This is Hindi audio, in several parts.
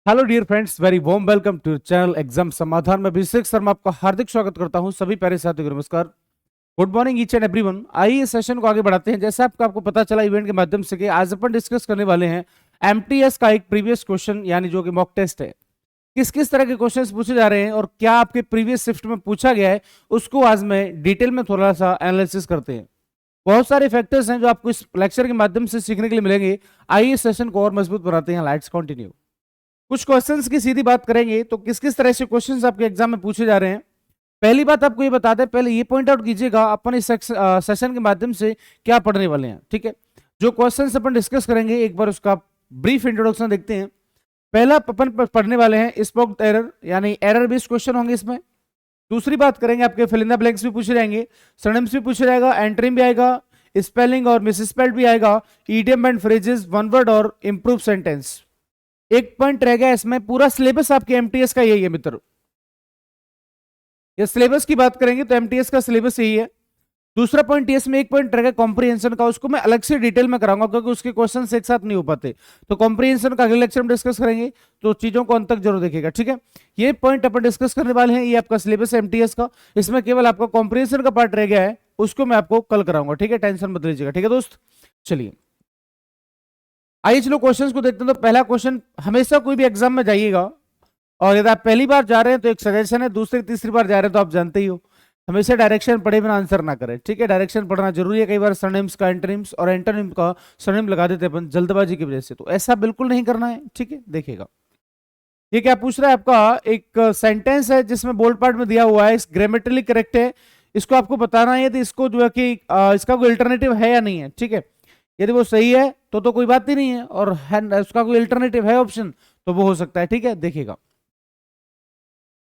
Hello dear friends, very warm welcome to channel exam Samadhan में अभिषेक शर्मा आपका हार्दिक स्वागत करता हूं। सभी प्यारे साथियों को नमस्कार, good morning each and everyone. आइए इस सेशन को आगे बढ़ाते हैं। जैसे आपको पता चला इवेंट के माध्यम से कि आज अपन डिस्कस करने वाले हैं एमटीएस का एक प्रीवियस क्वेश्चन, यानी जो कि मॉक टेस्ट है। किस किस तरह के क्वेश्चंस पूछे जा रहे हैं और क्या आपके प्रीवियस शिफ्ट में पूछा गया है, उसको आज में डिटेल में थोड़ा सा एनालिसिस करते हैं। बहुत सारे फैक्टर्स हैं जो आपको इस लेक्चर के माध्यम से सीखने के लिए मिलेंगे। आइए इस सेशन को और मजबूत बनाते हैं। Let's continue. कुछ क्वेश्चंस की सीधी बात करेंगे तो किस किस तरह से क्वेश्चंस आपके एग्जाम में पूछे जा रहे हैं। पहली बात आपको ये बता दें, पहले ये पॉइंट आउट कीजिएगा अपन इस सेशन के माध्यम से क्या पढ़ने वाले हैं। ठीक है, जो क्वेश्चंस अपन डिस्कस करेंगे एक बार उसका ब्रीफ इंट्रोडक्शन देखते हैं। पहला अपन पढ़ने वाले हैं स्पोक एरर, यानी एरर बेस्ड क्वेश्चन होंगे इसमें। दूसरी बात करेंगे आपके फिल इन द ब्लैंक्स भी पूछे जाएंगे, सिनोनिम्स भी पूछा जाएगा, एंट्रीम भी आएगा, स्पेलिंग और मिसस्पेल्ड भी आएगा, idiom and phrases, one word और इंप्रूव सेंटेंस। एक पॉइंट रह गया इसमें, पूरा सिलेबस आपके एमटीएस का यही है मित्र। ये सिलेबस की बात करेंगे तो एमटीएस का सिलेबस यही है। दूसरा पॉइंट इसमें एक पॉइंट रहेगा कॉम्प्रिहेंशन का, उसको मैं अलग से डिटेल में कराऊंगा क्योंकि उसके क्वेश्चन एक साथ नहीं हो पाते। तो कॉम्प्रिहेंशन का अगले लेक्चर में डिस्कस करेंगे, तो चीजों को अंत तक जरूर देखिएगा। ठीक है, ये पॉइंट अपन डिस्कस करने वाले हैं, ये आपका सिलेबस है एमटीएस का। इसमें केवल आपका कॉम्प्रिहेंशन का पार्ट रह गया है, उसको मैं आपको कल कराऊंगा। ठीक है, टेंशन मत लीजिएगा। ठीक है दोस्त, चलिए आइए चलो क्वेश्चंस को देखते हैं। तो पहला क्वेश्चन, हमेशा कोई भी एग्जाम में जाइएगा और यदि आप पहली बार जा रहे हैं तो एक सजेशन है, दूसरी तीसरी बार जा रहे हैं तो आप जानते ही हो, हमेशा डायरेक्शन पढ़े बिना आंसर ना करें। ठीक है, डायरेक्शन पढ़ना जरूरी है। कई बार सरनेम्स का एंटोनिम्स और एंटोनिम का सरनेम लगा देते हैं अपन जल्दबाजी की वजह से, तो ऐसा बिल्कुल नहीं करना है। ठीक है, देखिएगा ये क्या पूछ रहा है आपका। एक सेंटेंस है जिसमें बोल्ड पार्ट में दिया हुआ है, इस ग्रामेटिकली करेक्ट है, इसको आपको बताना है तो इसको जो है कि इसका कोई अल्टरनेटिव है या नहीं है। ठीक है, यदि वो सही है तो कोई बात ही नहीं है, और उसका कोई अल्टरनेटिव है ऑप्शन तो वो हो सकता है। ठीक है, देखिएगा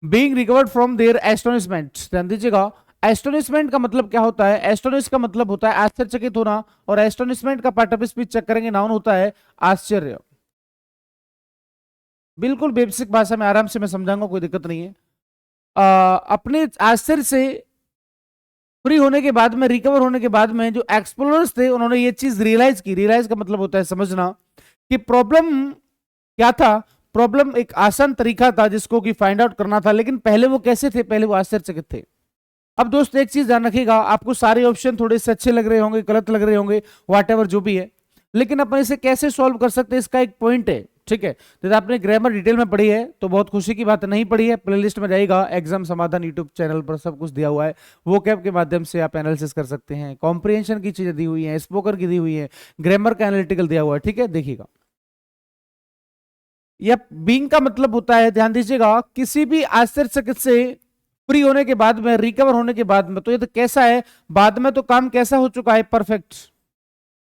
being recovered from their astonishment, ध्यान दीजिएगा। एस्टोनिशमेंट का मतलब क्या होता है? एस्टोनिश का मतलब होता है आश्चर्यचकित होना, और एस्टोनिशमेंट का पार्ट ऑफ स्पीच चेक करेंगे, नाउन होता है आश्चर्य। बिल्कुल बेसिक भाषा में आराम से मैं समझाऊंगा, कोई दिक्कत नहीं है। अपने आश्चर्य से फ्री होने के बाद में, रिकवर होने के बाद में, जो एक्सप्लोरर्स थे उन्होंने ये चीज रियलाइज की। रियलाइज का मतलब होता है समझना, कि प्रॉब्लम क्या था। प्रॉब्लम एक आसान तरीका था जिसको कि फाइंड आउट करना था, लेकिन पहले वो कैसे थे? पहले वो आश्चर्यचकित थे। अब दोस्त एक चीज ध्यान रखिएगा, आपको सारे ऑप्शन थोड़े से अच्छे लग रहे होंगे, गलत लग रहे होंगे, व्हाट एवर जो भी है, लेकिन अपन इसे कैसे सॉल्व कर सकते हैं इसका एक पॉइंट है। ठीक है, यदि आपने ग्रामर डिटेल में पढ़ी है तो बहुत खुशी की बात, नहीं पढ़ी है प्लेलिस्ट में जाइएगा, एग्जाम समाधान यूट्यूब चैनल पर सब कुछ दिया हुआ है। वो कैब के माध्यम से आप एनालिसिस कर सकते हैं, कॉम्प्रिहेंशन की चीजें दी हुई हैं, स्पोकन की दी हुई है, ग्रामर का एनालिटिकल दिया हुआ है। ठीक है, देखिएगा यह बीइंग का मतलब होता है, ध्यान दीजिएगा, किसी भी आश्चर्यचकित से फ्री होने के बाद में, रिकवर होने के बाद में। तो ये तो कैसा है? बाद में तो काम कैसा हो चुका है? परफेक्ट।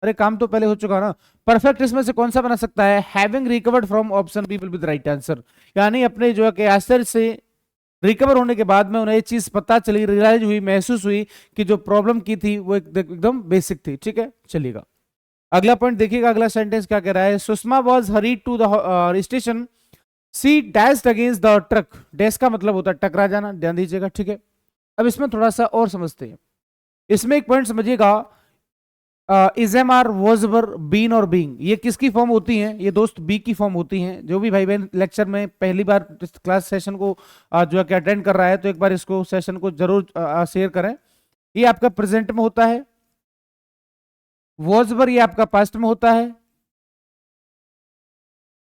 अरे काम तो पहले हो चुका ना। परफेक्ट इसमें से कौन सा बना सकता है? Having recovered from, option B will be the right answer. यानी अपने जो है कि आश्चर्य से रिकवर होने के बाद में उन्हें ये चीज पता चली, रियलाइज हुई, महसूस हुई कि जो प्रॉब्लम की थी वो एकदम बेसिक थी। ठीक है, चलिएगा अगला पॉइंट देखिएगा। अगला सेंटेंस क्या कह रहा है? Sushma was hurried to the station, she dashed against the truck. Dash का मतलब होता है टकरा जाना, ध्यान दीजिएगा। ठीक है, अब इसमें थोड़ा सा और समझते हैं। इसमें एक पॉइंट समझिएगा, is am are was were been और बीइंग, ये किसकी फॉर्म होती हैं? ये दोस्त बी की फॉर्म होती हैं। जो भी भाई बहन लेक्चर में पहली बार इस क्लास सेशन को जो है कि अटेंड कर रहा है, तो एक बार इसको सेशन को जरूर शेयर करें। ये आपका प्रेजेंट में होता है, वॉज वर ये आपका पास्ट में होता है।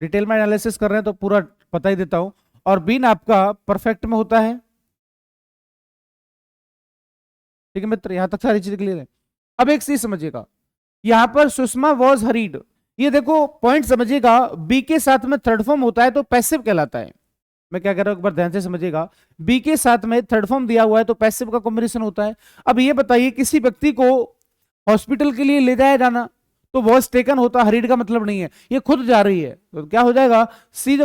डिटेल में एनालिसिस कर रहे हैं तो पूरा पता ही देता हूं। और बीन आपका परफेक्ट में होता है। ठीक है मित्र, यहां तक सारी चीजें क्लियर है। अब एक चीज समझिएगा, यहां पर सुषमा वॉज हरीड, ये देखो पॉइंट समझिएगा, बी के साथ में थर्ड फॉर्म होता है तो पैसिव कहलाता है। मैं क्या कह रहा हूं एक बार ध्यान से समझिएगा, बी के साथ में थर्ड फॉर्म दिया हुआ है तो पैसिव का कॉम्बिनेशन होता है। अब ये बताइए, किसी व्यक्ति को हॉस्पिटल के लिए ले जाया जाना तो वॉज टेकन होता, हरीड का मतलब नहीं है, ये खुद जा रही है, तो क्या हो जाएगा? C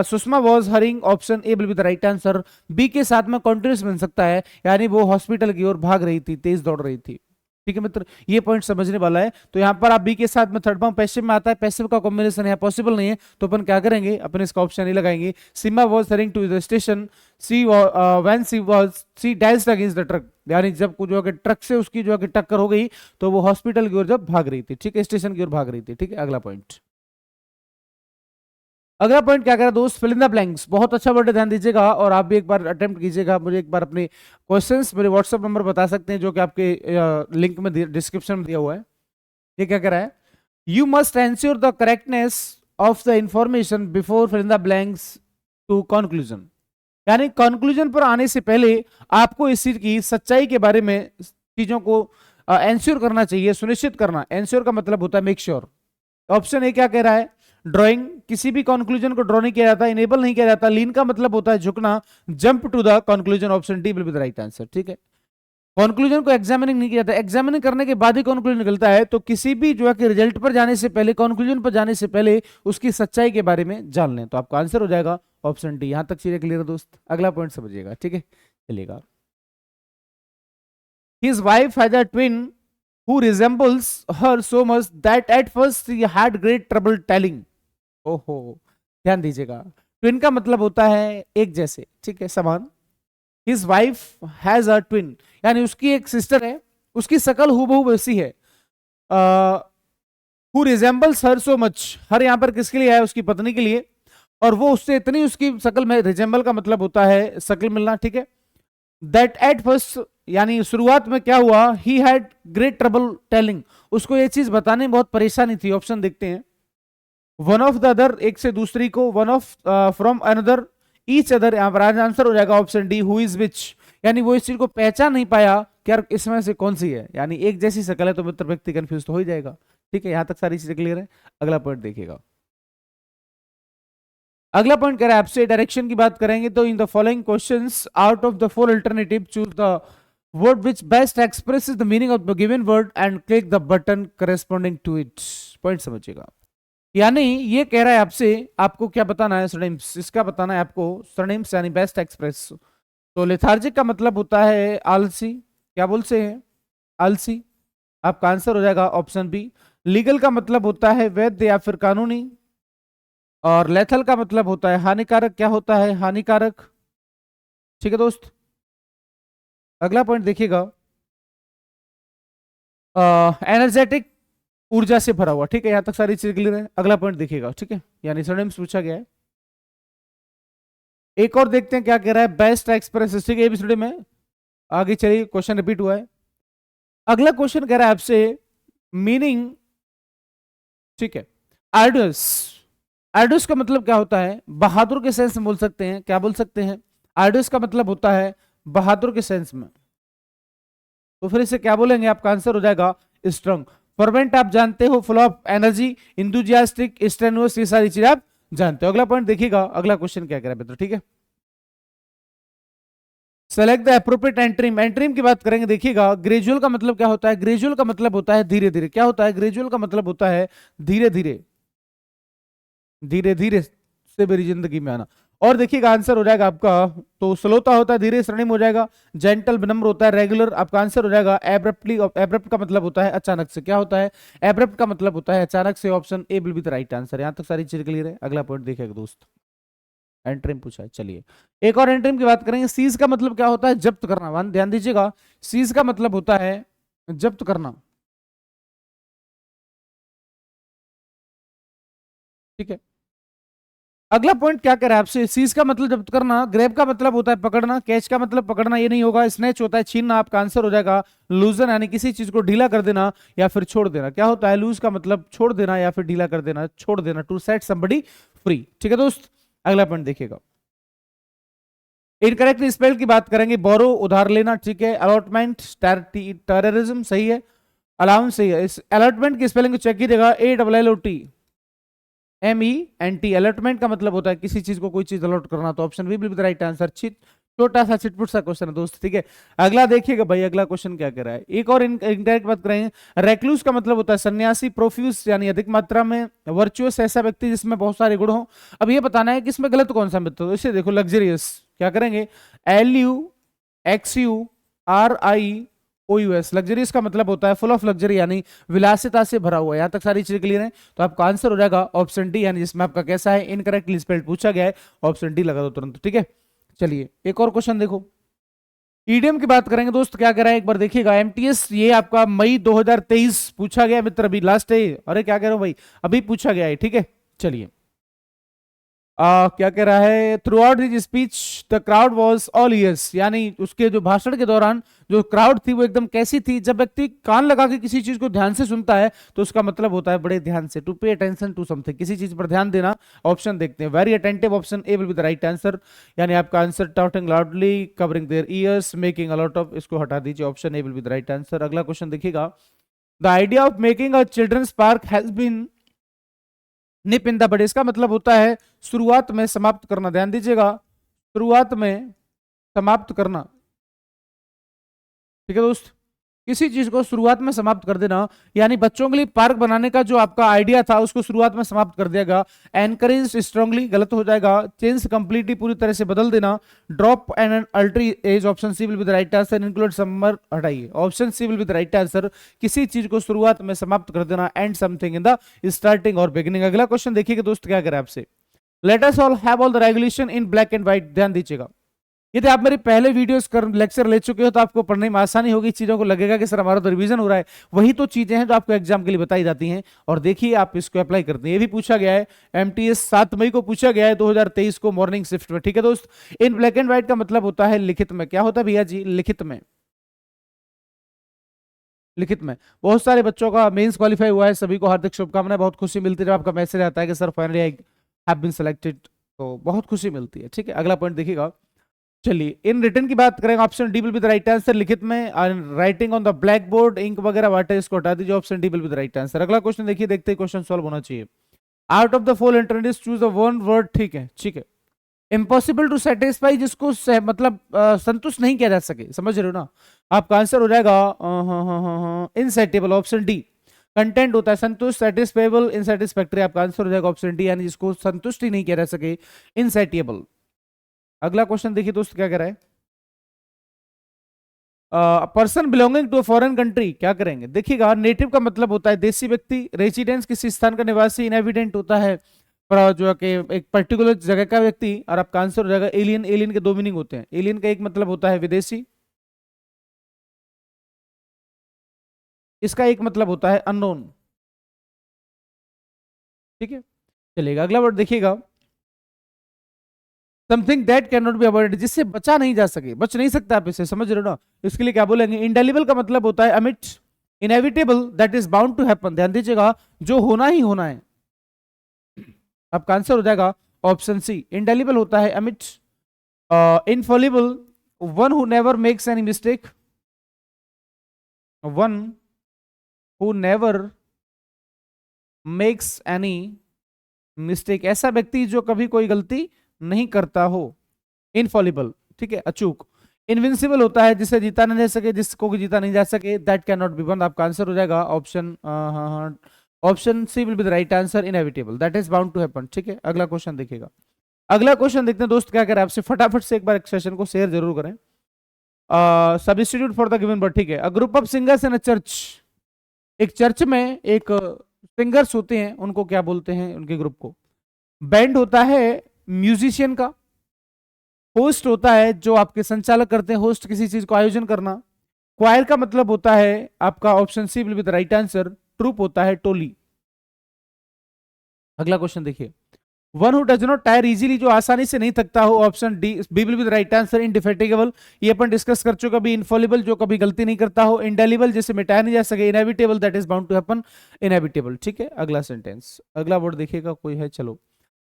Sushma was hurrying, option A will be the right answer. B के साथ में कॉन्टिन्यूस बन सकता है, यानी वो हॉस्पिटल की ओर भाग रही थी, तेज दौड़ रही थी। ठीक है मित्र, ये पॉइंट समझने वाला है। तो यहां पर आप बी के साथ में थर्ड फॉर्म पैसिव में आता है, पैसिव का कॉम्बिनेशन यहाँ पॉसिबल नहीं है, तो अपन क्या करेंगे? अपन इसका ऑप्शन नहीं लगाएंगे। Seema was hurrying to the station, she when she was she dashed against the truck, यानी जब जो है कि ट्रक से उसकी जो है कि टक्कर हो गई तो वो हॉस्पिटल की ओर जब भाग रही थी। ठीक है, स्टेशन की ओर भाग रही थी। ठीक है, अगला पॉइंट। अगला पॉइंट क्या कह रहा है दोस्त, फिल इन द ब्लैंक्स। बहुत अच्छा वर्ड है, ध्यान दीजिएगा और आप भी एक बार अटेम्प्ट कीजिएगा। मुझे एक बार अपने क्वेश्चंस मेरे व्हाट्सएप नंबर बता सकते हैं जो कि आपके लिंक में डिस्क्रिप्शन में दिया हुआ है। ये क्या कह रहा है, you must ensure the correctness of the information before fill in the blanks to conclusion. यानी कंक्लूजन पर आने से पहले आपको इस चीज की सच्चाई के बारे में चीजों को एंश्योर करना चाहिए, सुनिश्चित करना। एंश्योर का मतलब होता है मेक श्योर। ऑप्शन ए क्या कह रहा है, ड्राइंग, किसी भी कंक्लूजन को ड्रॉ नहीं किया जाता, इनेबल नहीं किया जाता। लीन का मतलब होता है झुकना, jump to the conclusion, option D will be the right answer. ठीक है, कंक्लूजन को एग्जामिनिंग नहीं किया जाता, एग्जामिनिंग करने के बाद ही कंक्लूजन निकलता है। तो किसी भी जो है कि रिजल्ट पर जाने से पहले, कंक्लूजन पर जाने से पहले उसकी सच्चाई के बारे में जान लें। तो आपका आंसर हो जाएगा ऑप्शन डी। यहां तक चीजें क्लियर है दोस्त, अगला पॉइंट समझिएगा। ठीक है, चलिएगा। His wife has a twin who resembles her so much that at first he had great trouble telling. ओहो, ध्यान दीजिएगा। ट्विन का मतलब होता है एक जैसे, ठीक है, समान। His wife has a twin, यानी उसकी एक सिस्टर है, उसकी शकल हूबहू वैसी है। Who resembles her so much, हर यहां पर किसके लिए है, उसकी पत्नी के लिए। और वो उससे इतनी उसकी शकल में, रिजेंबल का मतलब होता है शकल मिलना, ठीक है। दैट एट फर्स्ट, यानी शुरुआत में क्या हुआ, he had great trouble telling, उसको ये चीज बताने में बहुत परेशानी थी। ऑप्शन देखते हैं, वन ऑफ द अदर, एक से दूसरी को, one of from another, each other. यहां पर आंसर हो जाएगा option D, who is which, यानी वो इस चीज को पहचान नहीं पाया कि यार इसमें से कौन सी है। यानी एक जैसी शकल है तो मित्र व्यक्ति कंफ्यूज तो हो ही जाएगा। ठीक है, यहां तक सारी चीजें क्लियर है। अगला पॉइंट देखिएगा। अगला पॉइंट कह रहा है आपसे डायरेक्शन की बात करेंगे तो in the following questions out of the four alternative choose the word which best expresses the meaning of the given word and click the button corresponding to it. Point समझिएगा, यानी ये कह रहा है आपसे, आपको क्या बताना है, सरनेम्स, इसका बताना है आपको सरनेम्स यानी बेस्ट एक्सप्रेस। तो लेथार्जिक का मतलब होता है आलसी, क्या बोलते हैं, आलसी। आपका आंसर हो जाएगा ऑप्शन बी। लीगल का मतलब होता है वैध या फिर कानूनी, और लेथल का मतलब होता है हानिकारक। क्या होता है, हानिकारक। ठीक है दोस्त, अगला पॉइंट देखिएगा, एनर्जेटिक, ऊर्जा से भरा हुआ। ठीक है, यहां तक सारी चीज क्लियर है। अगला पॉइंट देखिएगा, ठीक है, यानी सरनेम्स पूछा गया है। एक और देखते हैं क्या कह रहा है, बेस्ट एक्सप्रेस। ठीक है, एबीसीडी में आगे चलिए, क्वेश्चन रिपीट हुआ है। अगला क्वेश्चन कह रहा है आपसे मीनिंग, ठीक है, आर्डस। आर्डस का मतलब क्या होता है, बहादुर के सेंस में बोल सकते हैं, क्या बोल सकते हैं, आर्डस का मतलब होता है बहादुर के सेंस में। तो फिर इसे क्या बोलेंगे, आपका आंसर हो जाएगा स्ट्रांग। फर्वेंट आप जानते हो, full of energy, enthusiastic, strenuous, ये सारी चीज आप जानते हो। अगला पॉइंट देखिएगा, अगला क्वेश्चन क्या कह रहा है मित्र। ठीक है, select the appropriate interim. Interim की बात करेंगे, देखिएगा ग्रेजुअल का मतलब क्या होता है, ग्रेजुअल का मतलब होता है धीरे धीरे। क्या होता है, ग्रेजुअल का मतलब होता है धीरे धीरे, धीरे धीरे से मेरी जिंदगी में आना। और देखिएगा आंसर हो जाएगा आपका, तो स्लोता होता है धीरे, सरनेम हो जाएगा जेंटल, विनम्र होता है रेगुलर। आपका आंसर हो जाएगा एब्रप्टली। एब्रप्ट का मतलब होता है अचानक से। क्या होता है, एब्रप्ट का मतलब होता है अचानक से। Option A will be the right answer. यहां तक सारी चीज क्लियर है। अगला पॉइंट देखिएगा दोस्त, एंट्रीम पूछा है। चलिए एक और एंट्रीम की बात करेंगे। सीज का मतलब क्या होता है, जब्त करना। ध्यान दीजिएगा, सीज का मतलब होता है जब्त करना। ठीक है, अगला पॉइंट क्या कह रहा है आपसे, सीज का मतलब जब्त करना, ग्रैब का मतलब होता है पकड़ना, कैच का मतलब पकड़ना ये नहीं होगा, स्नैच होता है छीनना। आपका आंसर हो जाएगा लूजन, यानी किसी चीज को ढीला कर देना या फिर छोड़ देना। क्या होता है, लूज का मतलब छोड़ देना या फिर ढीला कर देना, छोड़ देना, टू सेट समबडी फ्री। ठीक है दोस्त, अगला पॉइंट देखिएगा। इनकरेक्ट स्पेल की बात करेंगे, बोरो उधार लेना, ठीक है। अलॉटमेंट टेररिज्म सही है, अलाउंस सही है। इस अलॉटमेंट की स्पेलिंग को चेक कीजिएगा, ALLOTMENT। अलॉटमेंट का मतलब होता है किसी चीज को कोई चीज अलॉट करना। तो option B will be the right answer. छोटा सा चिटपुट सा क्वेश्चन है दोस्त। ठीक है, अगला देखिएगा भाई, अगला क्वेश्चन क्या कह रहा है। एक और इनडायरेक्ट बात करेंगे, रेक्लूस का मतलब होता है सन्यासी, प्रोफ्यूज यानी अधिक मात्रा में, वर्चुअस ऐसा व्यक्ति जिसमें बहुत सारे गुण हो। अब ये बताना है कि इसमें गलत कौन सा मित्र। तो इसे देखो, लग्जरियस क्या करेंगे, LUXURIOUS। लग्जरियस का मतलब होता है फुल ऑफ लग्जरी, यानी विलासिता से भरा हुआ। यहां तक सारी चीजें क्लियर है। तो आपका आंसर हो जाएगा ऑप्शन डी, यानी जिसमें आपका कैसा है, इनकरेक्टली स्पेल्ड पूछा गया है, ऑप्शन डी लगा दो तुरंत। ठीक है, चलिए एक और क्वेश्चन देखो। ईडीएम की बात करेंगे दोस्त, क्या कह रहा है एक बार देखिएगा। एमटीएस ये आपका मई 2023 पूछा गया मित्र, अभी लास्ट है। अरे क्या कह रहा हूं भाई, अभी पूछा गया है। ठीक है, चलिए क्या कह रहा है, through out his speech the crowd was all years, यानी उसके जो भाषण के दौरान जो क्राउड थी वो एकदम कैसी थी, जब व्यक्ति कान लगा के किसी चीज को ध्यान से सुनता है तो उसका मतलब होता है बड़े ध्यान से, to pay attention to something, किसी चीज पर ध्यान देना। ऑप्शन देखते हैं, very attentive, option A will be the right answer, यानी आपका answer touting loudly, covering their ears, making a lot of, इसको हटा दीजिए, option A will be the right answer. अगला क्वेश्चन देखिएगा, the idea of making a children's park has been nip in the bud, इसका मतलब होता है शुरुआत में समाप्त करना, ध्यान दीजिएगा, शुरुआत में समाप्त करना, ठीक है दोस्त, किसी चीज को शुरुआत में समाप्त कर देना, यानी बच्चों के लिए पार्क बनाने का जो आपका आइडिया था उसको शुरुआत में समाप्त कर दिया। एनकरेज स्ट्रांगली गलत हो जाएगा, चेंज कंप्लीटली पूरी तरह से बदल देना, drop and alter age, option C will be the right answer, include summer हटाइए, option C will be the right answer, किसी चीज को शुरुआत में समाप्त कर देना, end something in the starting और बिगिनिंग। अगला क्वेश्चन देखिए दोस्त क्या करें आपसे, let us all have all the regulation in black and white, ध्यान दीजिएगा, यदि आप मेरे पहले वीडियोस कर लेक्चर ले चुके हो तो आपको पढ़ने में आसानी होगी, चीजों को लगेगा कि सर हमारा तो रिवीजन हो रहा है, वही तो चीजें हैं जो आपको एग्जाम के लिए बताई जाती हैं, और देखिए आप इसको अप्लाई करते हैं। ये भी पूछा गया है, एमटीएस 7 मई को पूछा गया है 2023 को, मॉर्निंग शिफ्ट में, ठीक है दोस्त। इन ब्लैक एंड व्हाइट का मतलब होता है लिखित में, क्या होता है भैया जी, लिखित में, लिखित में। बहुत सारे बच्चों का मेंस क्वालिफाई हुआ है, सभी को हार्दिक शुभकामनाएं, बहुत खुशी मिलती है जब आपका मैसेज आता है कि sir finally I have been selected, तो बहुत खुशी मिलती है, ठीक है। अगला पॉइंट देखिएगा, चलिए इन रिटर्न की बात करेंगे, option D will be the right answer, लिखित में, writing on the black board, ink वगैरह वाटर, इसको हटा दीजिए, option D will be the right answer. अगला क्वेश्चन देखिए, देखते हैं क्वेश्चन सॉल्व होना चाहिए। Out of the four alternatives choose the one word, ठीक है, ठीक है। इम्पॉसिबल टू सेटिस्फाई, जिसको मतलब संतुष्ट नहीं किया जा सके, समझ रहे हो ना, आपका आंसर हो जाएगा इनसेटिएबल, ऑप्शन डी। कंटेंट होता है संतुष्ट, सेटिस्फेबल, इनसेटिस्फैक्टरी, आपका आंसर हो जाएगा ऑप्शन डी, यानी जिसको संतुष्ट ही नहीं किया जा सके, इनसेटिएबल। अगला क्वेश्चन देखिए दोस्त क्या कह रहा है, person belonging to foreign country, क्या करेंगे, देखिएगा, नेटिव का मतलब होता है देशी व्यक्ति, रेजिडेंस किसी स्थान का निवासी, इनहेबिटेंट होता है जो है कि एक पर्टिकुलर जगह का व्यक्ति, और आपका आंसर हो जाएगा एलियन। एलियन के दो मीनिंग होते हैं, एलियन का एक मतलब होता है विदेशी, इसका एक मतलब होता है अननोन, ठीक है, चलेगा। अगला वर्ड देखिएगा, something that can not be avoided, जिससे बचा नहीं जा सके, बच नहीं सकता आप इससे, समझ रहे हो ना, इसके लिए क्या बोलेंगे, इंडेलिबल का मतलब होता है अमिट, inevitable that is bound to happen, ध्यान दीजिएगा, जो होना ही होना है, आपका आंसर हो जाएगा ऑप्शन सी, इंडेलिबल होता है अमिट, Infallible, one who never makes any mistake, one who never makes any mistake, ऐसा व्यक्ति जो कभी कोई गलती नहीं करता हो, इनफॉलिबल, ठीक है, अचूक। इनविंसिबल होता है जिसे जीता नहीं जा सके, जिसको जीता नहीं जा सके, that can not be won, आपका आंसर हो जाएगा option, option C will be the right answer, inevitable, that is bound to happen, ठीक है। अगला क्वेश्चन देखिएगा, अगला क्वेश्चन देखते हैं दोस्त क्या करें आपसे, फटाफट से एक बार सेशन को शेयर जरूर करें। Substitute for the given word, ठीक है, a group of singers in a church, एक चर्च में एक सिंगर्स होते हैं, उनको क्या बोलते हैं, उनके ग्रुप को, बैंड होता है म्यूजिशियन का, होस्ट होता है जो आपके संचालक करते हैं, होस्ट किसी चीज को आयोजन करना, क्वायर का मतलब होता है आपका option C will be the right answer, troop होता है टोली। अगला क्वेश्चन देखिए, one who does not tire easily, जो आसानी से नहीं थकता हो, option D B will be the right answer, indefatigable, ये अपन डिस्कस कर चुके, कभी इनफॉलिबल जो कभी गलती नहीं करता हो, इंडेलिबल जिसे मिटाया नहीं जा सके, inevitable that is bound to happen, inevitable, ठीक है। अगला सेंटेंस, अगला वर्ड देखिएगा, कोई है, चलो,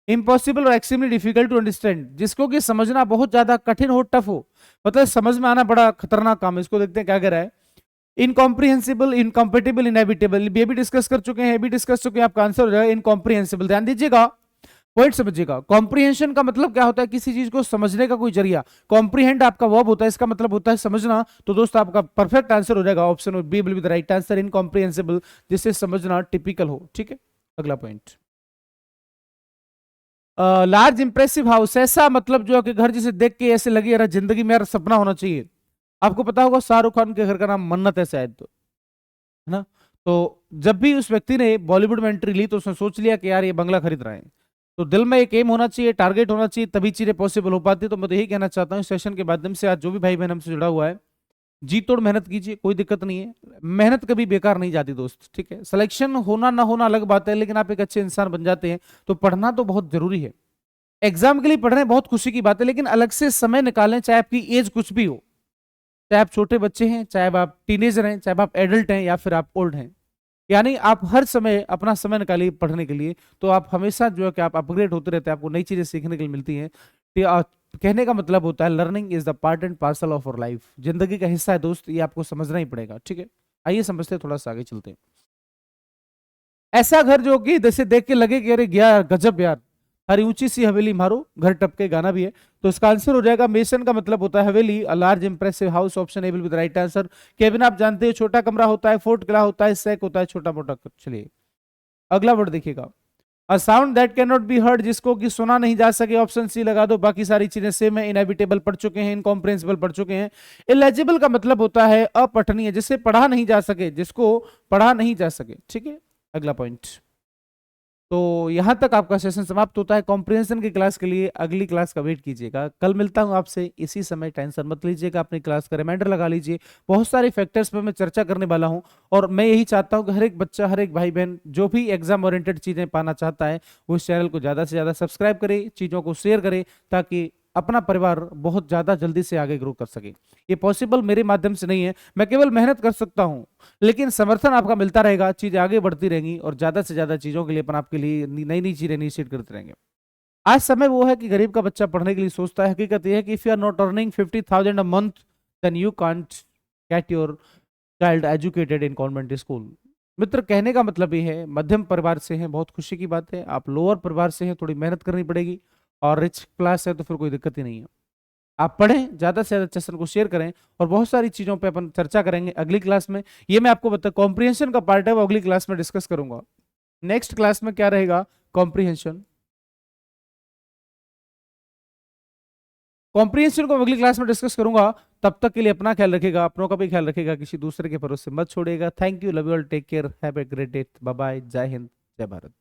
इम्पॉसिबल और एक्सट्रीमली डिफिकल्ट टू अंडरस्टैंड, जिसको कि समझना बहुत ज्यादा कठिन हो, टफ हो, मतलब समझ में आना बड़ा खतरनाक काम है, इसको देखते हैं क्या कह रहा है, इनकॉम्प्रिहेंसिबल, इनकॉम्पेटिबल, इनएविटेबल, ये भी डिस्कस कर चुके हैं, ये भी डिस्कस चुके हैं, आपका आंसर हो जाएगा इनकॉम्प्रिहेंसिबल। ध्यान दीजिएगा, पॉइंट समझिएगा, कॉम्प्रिहेंशन का मतलब क्या होता है, किसी चीज को समझने का कोई जरिया, कॉम्प्रिहेंड आपका वर्ब होता है, इसका मतलब होता है समझना, तो दोस्त आपका परफेक्ट आंसर हो जाएगा option B will be the right answer, incomprehensible, जिससे समझना टिपिकल हो, ठीक है। अगला पॉइंट, लार्ज इंप्रेसिव हाउस, ऐसा मतलब जो है कि घर जिसे देख के ऐसे लगे यार जिंदगी में यार सपना होना चाहिए, आपको पता होगा शाहरुख खान के घर का नाम मन्नत है शायद, तो है ना, तो जब भी उस व्यक्ति ने बॉलीवुड में एंट्री ली तो उसने सोच लिया कि यार ये बंगला खरीद रहे हैं, तो दिल में एक एम होना चाहिए, टारगेट होना चाहिए, तभी चीजें पॉसिबल हो पाती है। तो मैं तो यही कहना चाहता हूँ सेशन के माध्यम से, आज जो भी भाई बहन हमसे जुड़ा हुआ है, जी तोड़ मेहनत कीजिए, कोई दिक्कत नहीं है, मेहनत कभी बेकार नहीं जाती दोस्त, ठीक है। सिलेक्शन होना ना होना अलग बात है, लेकिन आप एक अच्छे इंसान बन जाते हैं, तो पढ़ना तो बहुत जरूरी है। एग्जाम के लिए पढ़ रहे हैं, बहुत खुशी की बात है, लेकिन अलग से समय निकालें, चाहे आपकी एज कुछ भी हो, चाहे आप छोटे बच्चे हैं, चाहे आप टीनेजर हैं, चाहे आप एडल्ट हैं या फिर आप ओल्ड हैं, यानी आप हर समय अपना समय निकालिए पढ़ने के लिए। तो आप हमेशा जो है कि आप अपग्रेड होते रहते हैं, आपको नई चीजें सीखने के लिए मिलती हैं। कहने का मतलब होता है learning is the part and parcel of our life, जिंदगी का हिस्सा है दोस्त, ये आपको समझना ही पड़ेगा, ठीक है। आइए समझते हैं, थोड़ा सा आगे चलते हैं। ऐसा घर जो कि जैसे देख के लगे कि अरे गया गजब यार, हरी ऊंची सी हवेली मारो घर टपके, गाना भी है। तो इसका आंसर हो जाएगा मेसन, का मतलब होता है हवेली, a large impressive house, option A will be the right answer. Cabin आप जानते हो छोटा कमरा होता है, फोर्ट किला होता है, सैक होता है छोटा मोटा। चलिए अगला वर्ड देखिएगा, a sound that can not be heard, जिसको कि सुना नहीं जा सके, ऑप्शन सी लगा दो, बाकी सारी चीजें सेम है। इनएविटेबल पढ़ चुके हैं, इनकॉम्प्रेंसिबल पढ़ चुके हैं। इलेजिबल का मतलब होता है अपठनीय, जिसे पढ़ा नहीं जा सके, जिसको पढ़ा नहीं जा सके, ठीक है। अगला पॉइंट, तो यहां तक आपका सेशन समाप्त होता है। कॉम्प्रिहेंशन की क्लास के लिए अगली क्लास का वेट कीजिएगा, कल मिलता हूं आपसे इसी समय, टेंशन मत लीजिएगा, अपनी क्लास का रिमाइंडर लगा लीजिए। बहुत सारे फैक्टर्स पे मैं चर्चा करने वाला हूं, और मैं यही चाहता हूं कि हर एक बच्चा, हर एक भाई बहन जो भी एग्जाम ओरिएंटेड चीजें पाना चाहता है, वो इस चैनल को ज्यादा से ज्यादा सब्सक्राइब करे, चीजों को शेयर करे, ताकि अपना परिवार बहुत ज्यादा जल्दी से आगे ग्रो कर सके। ये पॉसिबल मेरे माध्यम से नहीं है, मैं केवल मेहनत कर सकता हूं, लेकिन समर्थन आपका मिलता रहेगा, चीजें आगे बढ़ती रहेंगी, और ज्यादा से ज्यादा चीजों के लिए अपन आपके लिए नई नई चीजें इनिशिएट करते रहेंगे। आज समय वो है कि गरीब का बच्चा पढ़ने के लिए सोचता है। हकीकत यह है कि if you are not earning 50,000 a month, then you can't get your child educated in convent school. मित्र, कहने का मतलब ये है, मध्यम परिवार से हैं, बहुत खुशी की बात है। आप लोअर परिवार से हैं, थोड़ी मेहनत करनी पड़ेगी, और रिच क्लास है तो फिर कोई दिक्कत ही नहीं है। आप पढ़ें, ज्यादा से ज्यादा सेशन को शेयर करें, और बहुत सारी चीजों पे अपन चर्चा करेंगे अगली क्लास में। ये मैं आपको बता, कॉम्प्रिहेंशन का पार्ट है, वो अगली क्लास में डिस्कस करूंगा। नेक्स्ट क्लास में क्या रहेगा, कॉम्प्रिहेंशन। कॉम्प्रिहेंशन को अगली क्लास में डिस्कस करूंगा। तब तक के लिए अपना ख्याल रखेगा, अपनों का भी ख्याल रखेगा, किसी दूसरे के भरोसे मत छोड़ेगा। Thank you, love you all, take care, have a great day, bye bye, जय हिंद, जय भारत।